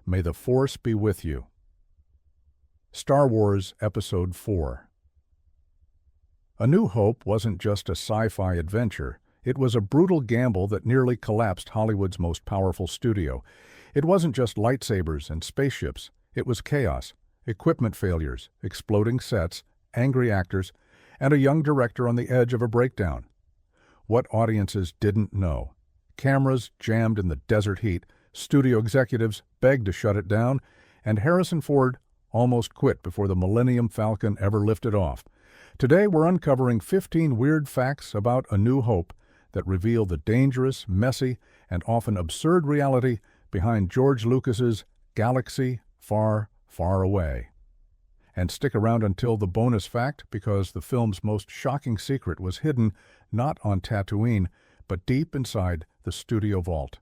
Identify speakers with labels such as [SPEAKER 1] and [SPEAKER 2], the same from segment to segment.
[SPEAKER 1] May the Force be with you. Star Wars Episode 4. A New Hope wasn't just a sci-fi adventure. It was a brutal gamble that nearly collapsed Hollywood's most powerful studio. It wasn't just lightsabers and spaceships. It was chaos, equipment failures, exploding sets, angry actors, and a young director on the edge of a breakdown. What audiences didn't know. Cameras jammed in the desert heat, studio executives begged to shut it down, and Harrison Ford almost quit before the Millennium Falcon ever lifted off. Today we're uncovering 15 weird facts about A New Hope that reveal the dangerous, messy, and often absurd reality behind George Lucas's Galaxy Far, Far Away. And stick around until the bonus fact, because the film's most shocking secret was hidden not on Tatooine, but deep inside the studio vault.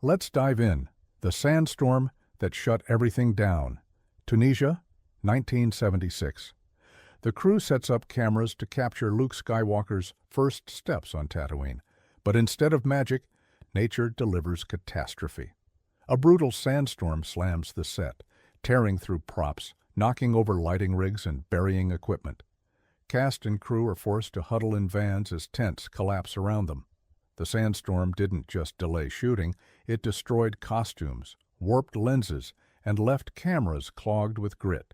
[SPEAKER 1] Let's dive in. The sandstorm that shut everything down. Tunisia, 1976. The crew sets up cameras to capture Luke Skywalker's first steps on Tatooine. But instead of magic, nature delivers catastrophe. A brutal sandstorm slams the set, tearing through props, knocking over lighting rigs and burying equipment. Cast and crew are forced to huddle in vans as tents collapse around them. The sandstorm didn't just delay shooting, it destroyed costumes, warped lenses, and left cameras clogged with grit.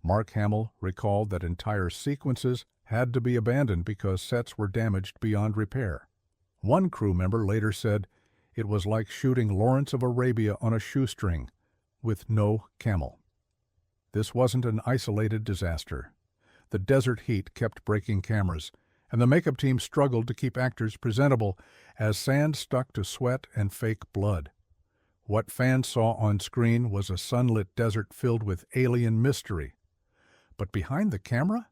[SPEAKER 1] Mark Hamill recalled that entire sequences had to be abandoned because sets were damaged beyond repair. One crew member later said, "It was like shooting Lawrence of Arabia on a shoestring, with no camel." This wasn't an isolated disaster. The desert heat kept breaking cameras, and the makeup team struggled to keep actors presentable as sand stuck to sweat and fake blood. What fans saw on screen was a sunlit desert filled with alien mystery. But behind the camera?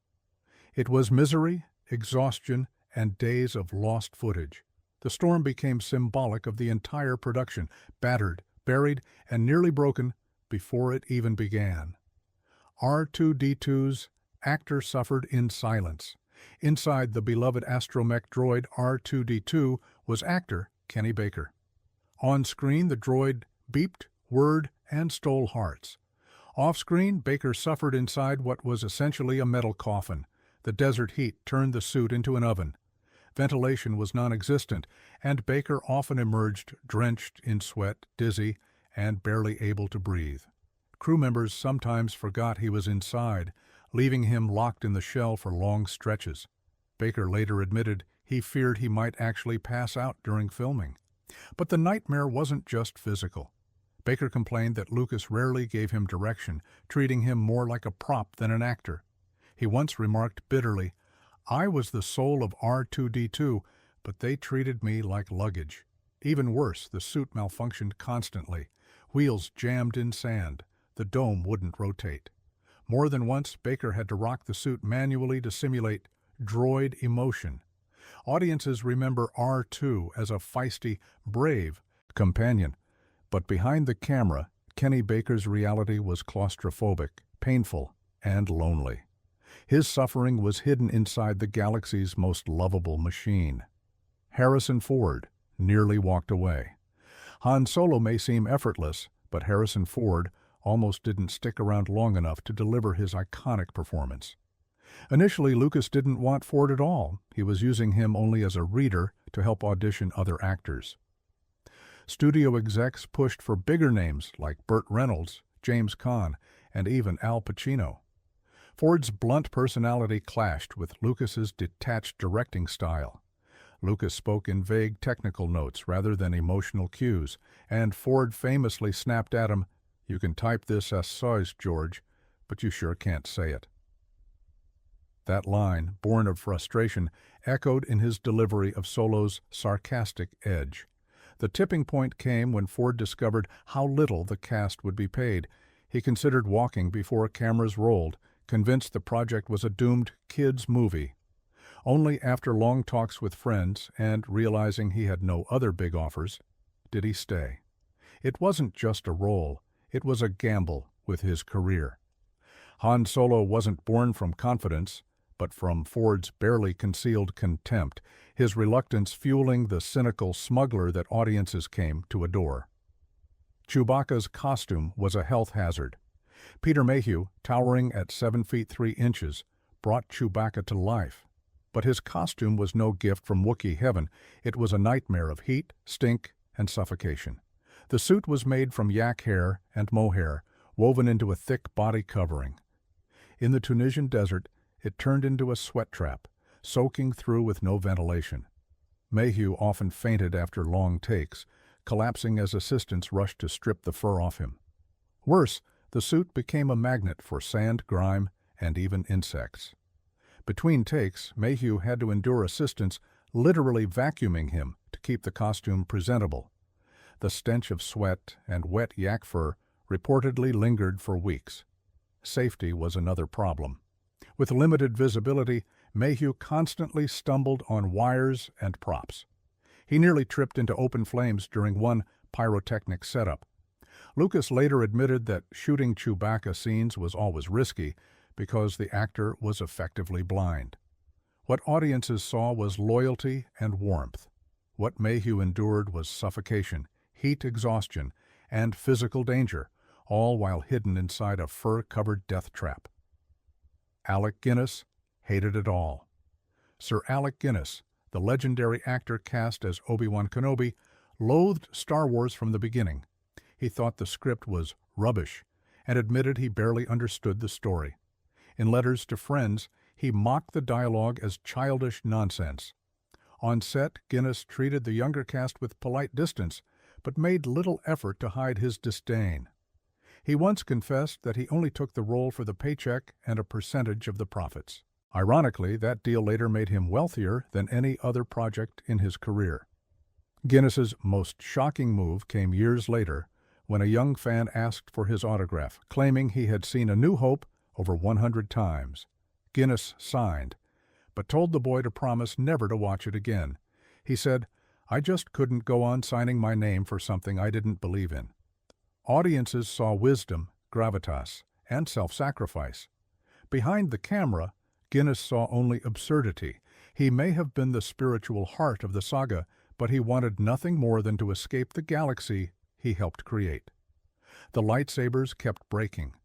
[SPEAKER 1] It was misery, exhaustion, and days of lost footage. The storm became symbolic of the entire production, battered, buried, and nearly broken before it even began. R2-D2's actor suffered in silence. Inside the beloved astromech droid R2-D2 was actor Kenny Baker. On screen, the droid beeped, whirred, and stole hearts. Off-screen, Baker suffered inside what was essentially a metal coffin. The desert heat turned the suit into an oven. Ventilation was non-existent, and Baker often emerged drenched in sweat, dizzy, and barely able to breathe. Crew members sometimes forgot he was inside, leaving him locked in the shell for long stretches. Baker later admitted he feared he might actually pass out during filming. But the nightmare wasn't just physical. Baker complained that Lucas rarely gave him direction, treating him more like a prop than an actor. He once remarked bitterly, "I was the soul of R2-D2, but they treated me like luggage." Even worse, the suit malfunctioned constantly. Wheels jammed in sand. The dome wouldn't rotate. More than once, Baker had to rock the suit manually to simulate droid emotion. Audiences remember R2 as a feisty, brave companion. But behind the camera, Kenny Baker's reality was claustrophobic, painful, and lonely. His suffering was hidden inside the galaxy's most lovable machine. Harrison Ford nearly walked away. Han Solo may seem effortless, but Harrison Ford almost didn't stick around long enough to deliver his iconic performance. Initially, Lucas didn't want Ford at all. He was using him only as a reader to help audition other actors. Studio execs pushed for bigger names like Burt Reynolds, James Caan, and even Al Pacino. Ford's blunt personality clashed with Lucas's detached directing style. Lucas spoke in vague technical notes rather than emotional cues, and Ford famously snapped at him, "You can type this as size, George, but you sure can't say it." That line, born of frustration, echoed in his delivery of Solo's sarcastic edge. The tipping point came when Ford discovered how little the cast would be paid. He considered walking before cameras rolled, convinced the project was a doomed kids' movie. Only after long talks with friends and realizing he had no other big offers did he stay. It wasn't just a role, it was a gamble with his career. Han Solo wasn't born from confidence, but from Ford's barely concealed contempt, his reluctance fueling the cynical smuggler that audiences came to adore. Chewbacca's costume was a health hazard. Peter Mayhew, towering at 7 feet 3 inches, brought Chewbacca to life. But his costume was no gift from Wookiee heaven. It was a nightmare of heat, stink, and suffocation. The suit was made from yak hair and mohair, woven into a thick body covering. In the Tunisian desert, it turned into a sweat trap, soaking through with no ventilation. Mayhew often fainted after long takes, collapsing as assistants rushed to strip the fur off him. Worse, the suit became a magnet for sand, grime, and even insects. Between takes, Mayhew had to endure assistants literally vacuuming him to keep the costume presentable. The stench of sweat and wet yak fur reportedly lingered for weeks. Safety was another problem. With limited visibility, Mayhew constantly stumbled on wires and props. He nearly tripped into open flames during one pyrotechnic setup. Lucas later admitted that shooting Chewbacca scenes was always risky because the actor was effectively blind. What audiences saw was loyalty and warmth. What Mayhew endured was suffocation, heat exhaustion, and physical danger, all while hidden inside a fur-covered death trap. Alec Guinness hated it all. Sir Alec Guinness, the legendary actor cast as Obi-Wan Kenobi, loathed Star Wars from the beginning. He thought the script was rubbish and admitted he barely understood the story. In letters to friends, he mocked the dialogue as childish nonsense. On set, Guinness treated the younger cast with polite distance, but made little effort to hide his disdain. He once confessed that he only took the role for the paycheck and a percentage of the profits. Ironically, that deal later made him wealthier than any other project in his career. Guinness's most shocking move came years later when a young fan asked for his autograph, claiming he had seen A New Hope over 100 times. Guinness signed, but told the boy to promise never to watch it again. He said, "I just couldn't go on signing my name for something I didn't believe in." Audiences saw wisdom, gravitas, and self-sacrifice. Behind the camera, Guinness saw only absurdity. He may have been the spiritual heart of the saga, but he wanted nothing more than to escape the galaxy he helped create. The lightsabers kept breaking.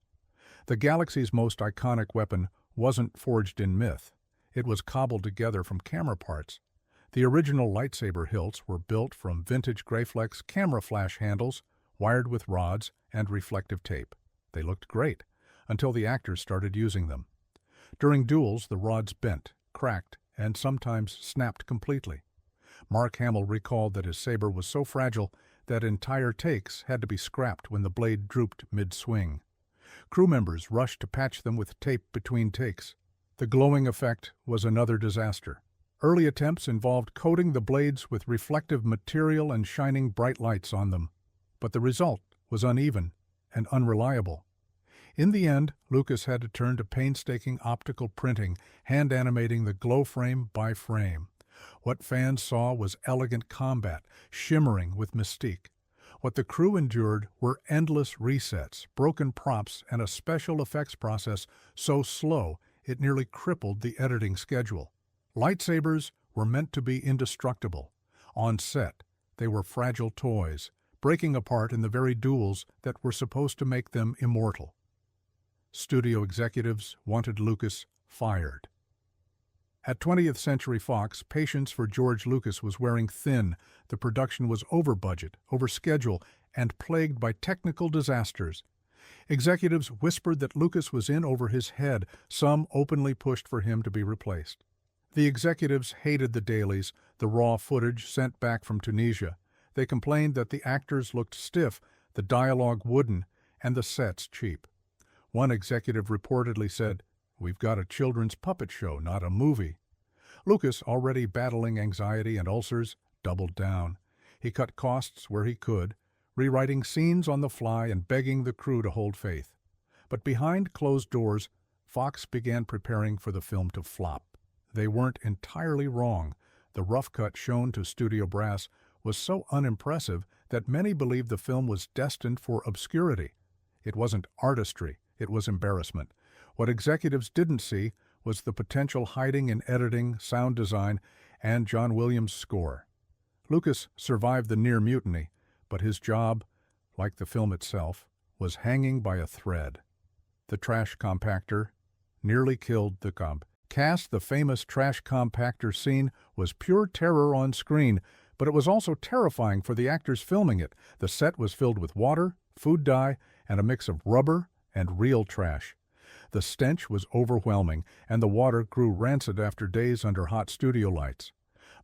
[SPEAKER 1] The galaxy's most iconic weapon wasn't forged in myth. It was cobbled together from camera parts. The original lightsaber hilts were built from vintage Graflex camera flash handles, wired with rods and reflective tape. They looked great, until the actors started using them. During duels, the rods bent, cracked, and sometimes snapped completely. Mark Hamill recalled that his saber was so fragile that entire takes had to be scrapped when the blade drooped mid-swing. Crew members rushed to patch them with tape between takes. The glowing effect was another disaster. Early attempts involved coating the blades with reflective material and shining bright lights on them, but the result was uneven and unreliable. In the end, Lucas had to turn to painstaking optical printing, hand animating the glow frame by frame. What fans saw was elegant combat, shimmering with mystique. What the crew endured were endless resets, broken props, and a special effects process so slow it nearly crippled the editing schedule. Lightsabers were meant to be indestructible. On set, they were fragile toys, breaking apart in the very duels that were supposed to make them immortal. Studio executives wanted Lucas fired. At 20th Century Fox, patience for George Lucas was wearing thin. The production was over budget, over schedule, and plagued by technical disasters. Executives whispered that Lucas was in over his head. Some openly pushed for him to be replaced. The executives hated the dailies, the raw footage sent back from Tunisia. They complained that the actors looked stiff, the dialogue wooden, and the sets cheap. One executive reportedly said, "We've got a children's puppet show, not a movie." Lucas, already battling anxiety and ulcers, doubled down. He cut costs where he could, rewriting scenes on the fly and begging the crew to hold faith. But behind closed doors, Fox began preparing for the film to flop. They weren't entirely wrong. The rough cut shown to studio brass was so unimpressive that many believed the film was destined for obscurity. It wasn't artistry, it was embarrassment. What executives didn't see was the potential hiding in editing, sound design, and John Williams' score. Lucas survived the near mutiny, but his job like the film itself, was hanging by a thread. The trash compactor nearly killed the cast. The famous trash compactor scene was pure terror on screen, but it was also terrifying for the actors filming it. The set was filled with water, food dye, and a mix of rubber and real trash. The stench was overwhelming, and the water grew rancid after days under hot studio lights.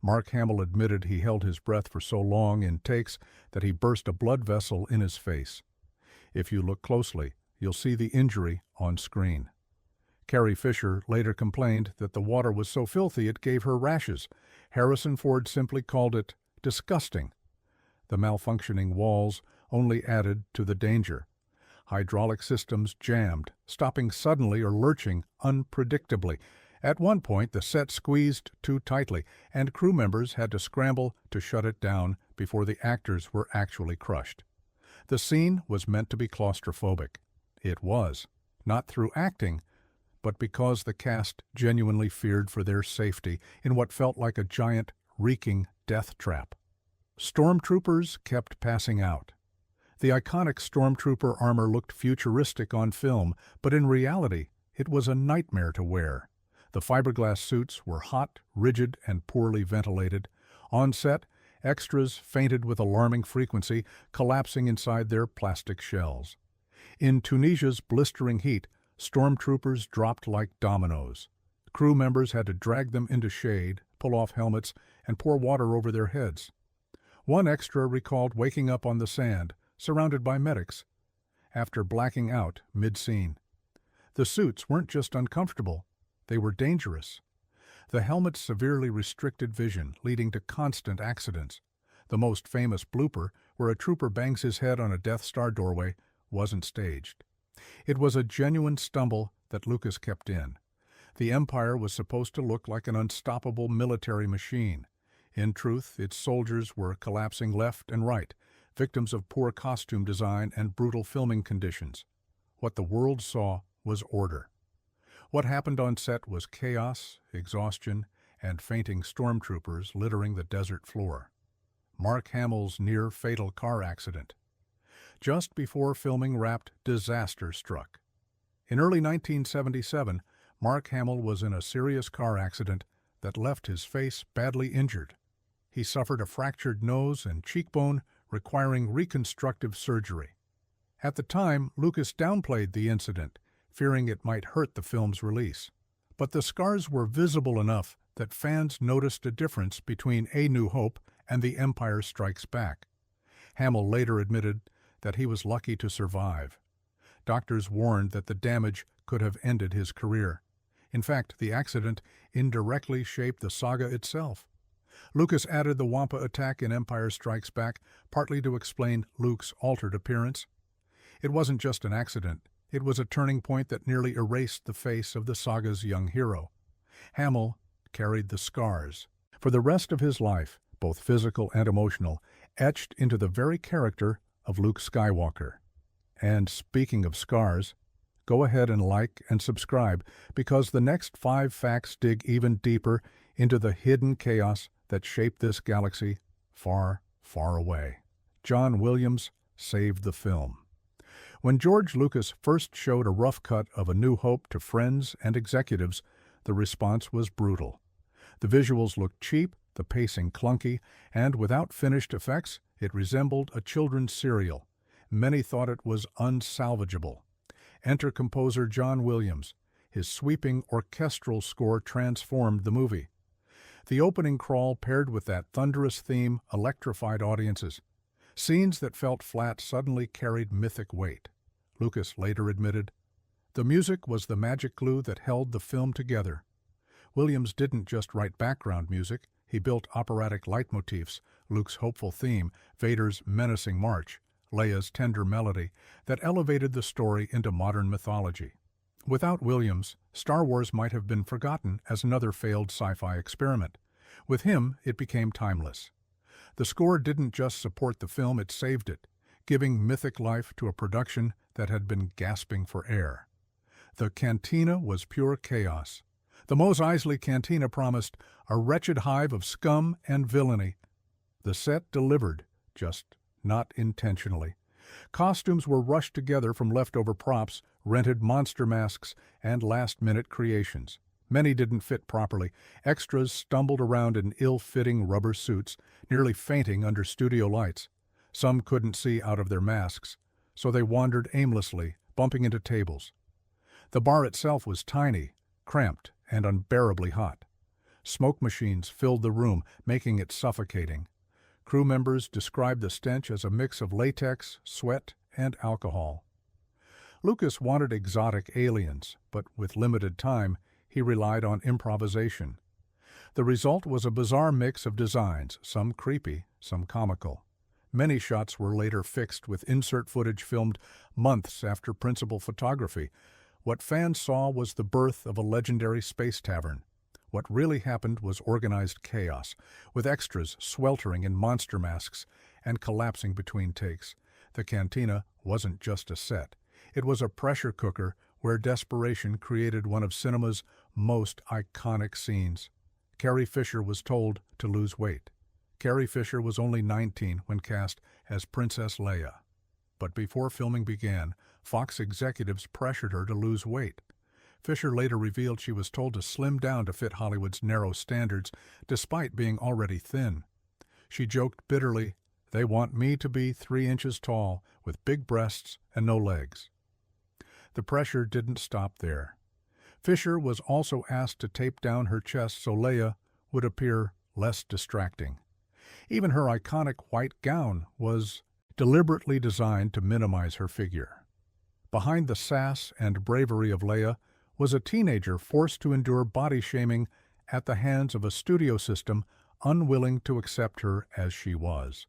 [SPEAKER 1] Mark Hamill admitted he held his breath for so long in takes that he burst a blood vessel in his face. If you look closely, you'll see the injury on screen. Carrie Fisher later complained that the water was so filthy it gave her rashes. Harrison Ford simply called it disgusting. The malfunctioning walls only added to the danger. Hydraulic systems jammed, stopping suddenly or lurching unpredictably. At one point, the set squeezed too tightly, and crew members had to scramble to shut it down before the actors were actually crushed. The scene was meant to be claustrophobic. It was, not through acting, but because the cast genuinely feared for their safety in what felt like a giant, reeking death trap. Stormtroopers kept passing out. The iconic Stormtrooper armor looked futuristic on film, but in reality, it was a nightmare to wear. The fiberglass suits were hot, rigid, and poorly ventilated. On set, extras fainted with alarming frequency, collapsing inside their plastic shells. In Tunisia's blistering heat, stormtroopers dropped like dominoes. Crew members had to drag them into shade, pull off helmets, and pour water over their heads. One extra recalled waking up on the sand, surrounded by medics, after blacking out mid-scene. The suits weren't just uncomfortable, they were dangerous. The helmets severely restricted vision, leading to constant accidents. The most famous blooper, where a trooper bangs his head on a Death Star doorway, wasn't staged. It was a genuine stumble that Lucas kept in. The Empire was supposed to look like an unstoppable military machine. In truth, its soldiers were collapsing left and right, victims of poor costume design and brutal filming conditions. What the world saw was order. What happened on set was chaos, exhaustion, and fainting stormtroopers littering the desert floor. Mark Hamill's near-fatal car accident. Just before filming wrapped, disaster struck. In early 1977, Mark Hamill was in a serious car accident that left his face badly injured. He suffered a fractured nose and cheekbone, requiring reconstructive surgery. At the time, Lucas downplayed the incident, fearing it might hurt the film's release. But the scars were visible enough that fans noticed a difference between A New Hope and The Empire Strikes Back. Hamill later admitted that he was lucky to survive. Doctors warned that the damage could have ended his career. In fact, the accident indirectly shaped the saga itself. Lucas added the Wampa attack in Empire Strikes Back, partly to explain Luke's altered appearance. It wasn't just an accident. It was a turning point that nearly erased the face of the saga's young hero. Hamill carried the scars. For the rest of his life, both physical and emotional, etched into the very character of Luke Skywalker. And speaking of scars, go ahead and like and subscribe, because the next 5 facts dig even deeper into the hidden chaos that shaped this galaxy far, far away. John Williams saved the film. When George Lucas first showed a rough cut of A New Hope to friends and executives, the response was brutal. The visuals looked cheap, the pacing clunky, and without finished effects, it resembled a children's serial. Many thought it was unsalvageable. Enter composer John Williams. His sweeping orchestral score transformed the movie. The opening crawl paired with that thunderous theme electrified audiences. Scenes that felt flat suddenly carried mythic weight. Lucas later admitted, "The music was the magic glue that held the film together." Williams didn't just write background music, he built operatic leitmotifs, Luke's hopeful theme, Vader's menacing march, Leia's tender melody, that elevated the story into modern mythology. Without Williams, Star Wars might have been forgotten as another failed sci-fi experiment. With him, it became timeless. The score didn't just support the film, it saved it, giving mythic life to a production that had been gasping for air. The cantina was pure chaos. The Mos Eisley Cantina promised a wretched hive of scum and villainy. The set delivered, just not intentionally. Costumes were rushed together from leftover props, rented monster masks, and last-minute creations. Many didn't fit properly. Extras stumbled around in ill-fitting rubber suits, nearly fainting under studio lights. Some couldn't see out of their masks, so they wandered aimlessly, bumping into tables. The bar itself was tiny, cramped, and unbearably hot. Smoke machines filled the room, making it suffocating. Crew members described the stench as a mix of latex, sweat, and alcohol. Lucas wanted exotic aliens, but with limited time, he relied on improvisation. The result was a bizarre mix of designs, some creepy, some comical. Many shots were later fixed with insert footage filmed months after principal photography. What fans saw was the birth of a legendary space tavern. What really happened was organized chaos, with extras sweltering in monster masks and collapsing between takes. The cantina wasn't just a set. It was a pressure cooker where desperation created one of cinema's most iconic scenes. Carrie Fisher was told to lose weight. Carrie Fisher was only 19 when cast as Princess Leia. But before filming began, Fox executives pressured her to lose weight. Fisher later revealed she was told to slim down to fit Hollywood's narrow standards, despite being already thin. She joked bitterly, "They want me to be 3 inches tall, with big breasts and no legs." The pressure didn't stop there. Fisher was also asked to tape down her chest so Leia would appear less distracting. Even her iconic white gown was deliberately designed to minimize her figure. Behind the sass and bravery of Leia was a teenager forced to endure body shaming at the hands of a studio system unwilling to accept her as she was.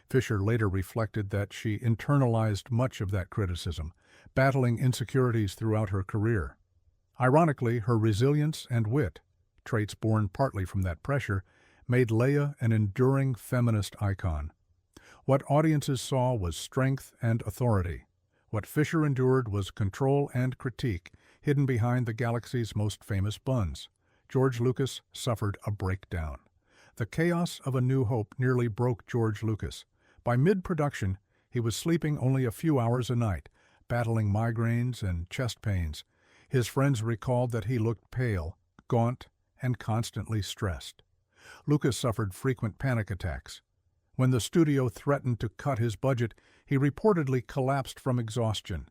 [SPEAKER 1] Fisher later reflected that she internalized much of that criticism, battling insecurities throughout her career. Ironically, her resilience and wit, traits born partly from that pressure, made Leia an enduring feminist icon. What audiences saw was strength and authority. What Fisher endured was control and critique, hidden behind the galaxy's most famous buns. George Lucas suffered a breakdown. The chaos of A New Hope nearly broke George Lucas. By mid-production, he was sleeping only a few hours a night, battling migraines and chest pains. His friends recalled that he looked pale, gaunt, and constantly stressed. Lucas suffered frequent panic attacks. When the studio threatened to cut his budget, he reportedly collapsed from exhaustion.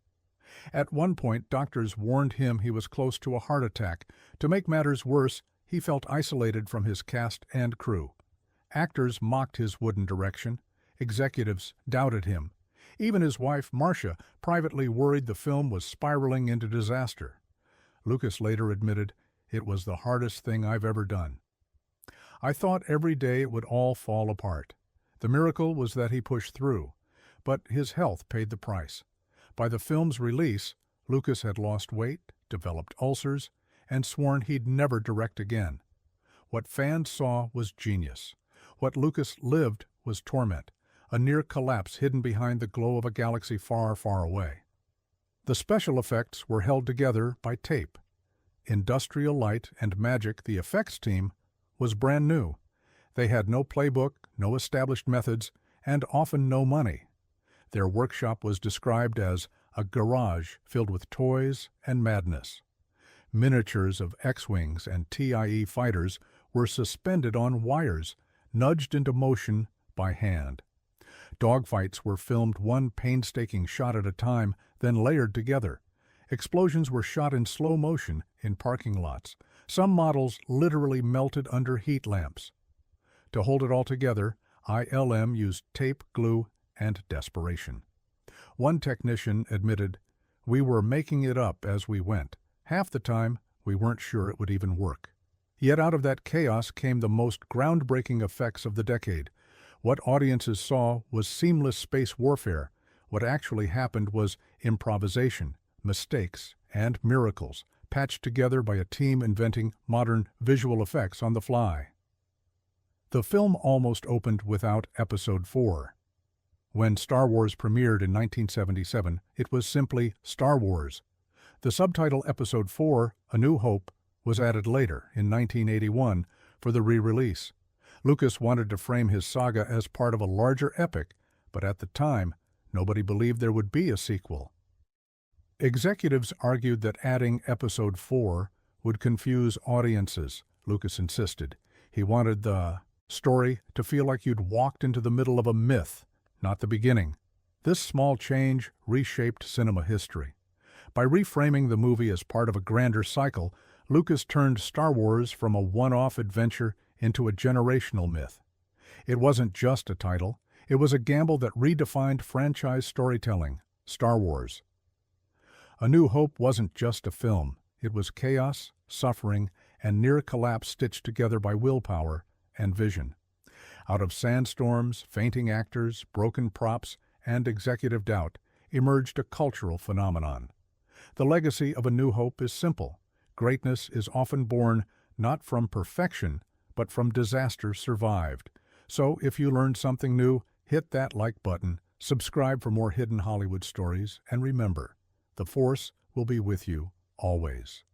[SPEAKER 1] At one point, doctors warned him he was close to a heart attack. To make matters worse, he felt isolated from his cast and crew. Actors mocked his wooden direction. Executives doubted him. Even his wife, Marcia, privately worried the film was spiraling into disaster. Lucas later admitted, "It was the hardest thing I've ever done. I thought every day it would all fall apart. The miracle was that he pushed through, but his health paid the price. By the film's release, Lucas had lost weight, developed ulcers, and sworn he'd never direct again. What fans saw was genius. What Lucas lived was torment, a near collapse hidden behind the glow of a galaxy far, far away. The special effects were held together by tape. Industrial Light and Magic, the effects team, was brand new. They had no playbook, no established methods, and often no money. Their workshop was described as a garage filled with toys and madness. Miniatures of X-Wings and TIE fighters were suspended on wires, nudged into motion by hand. Dogfights were filmed one painstaking shot at a time, then layered together. Explosions were shot in slow motion in parking lots. Some models literally melted under heat lamps. To hold it all together, ILM used tape, glue, and desperation. One technician admitted, "We were making it up as we went. Half the time, we weren't sure it would even work." Yet out of that chaos came the most groundbreaking effects of the decade. What audiences saw was seamless space warfare. What actually happened was improvisation, mistakes, and miracles, patched together by a team inventing modern visual effects on the fly. The film almost opened without Episode 4. When Star Wars premiered in 1977, it was simply Star Wars. The subtitle Episode 4, A New Hope, was added later, in 1981, for the re-release. Lucas wanted to frame his saga as part of a larger epic, but at the time, Nobody believed there would be a sequel. Executives argued that adding Episode 4 would confuse audiences, Lucas insisted. He wanted the story to feel like you'd walked into the middle of a myth, not the beginning. This small change reshaped cinema history. By reframing the movie as part of a grander cycle, Lucas turned Star Wars from a one-off adventure into a generational myth. It wasn't just a title, it was a gamble that redefined franchise storytelling, Star Wars. A New Hope wasn't just a film, it was chaos, suffering, and near collapse stitched together by willpower and vision. Out of sandstorms, fainting actors, broken props, and executive doubt emerged a cultural phenomenon. The legacy of A New Hope is simple. Greatness is often born not from perfection, but from disaster survived. So if you learned something new, hit that like button, subscribe for more hidden Hollywood stories, and remember, the Force will be with you always.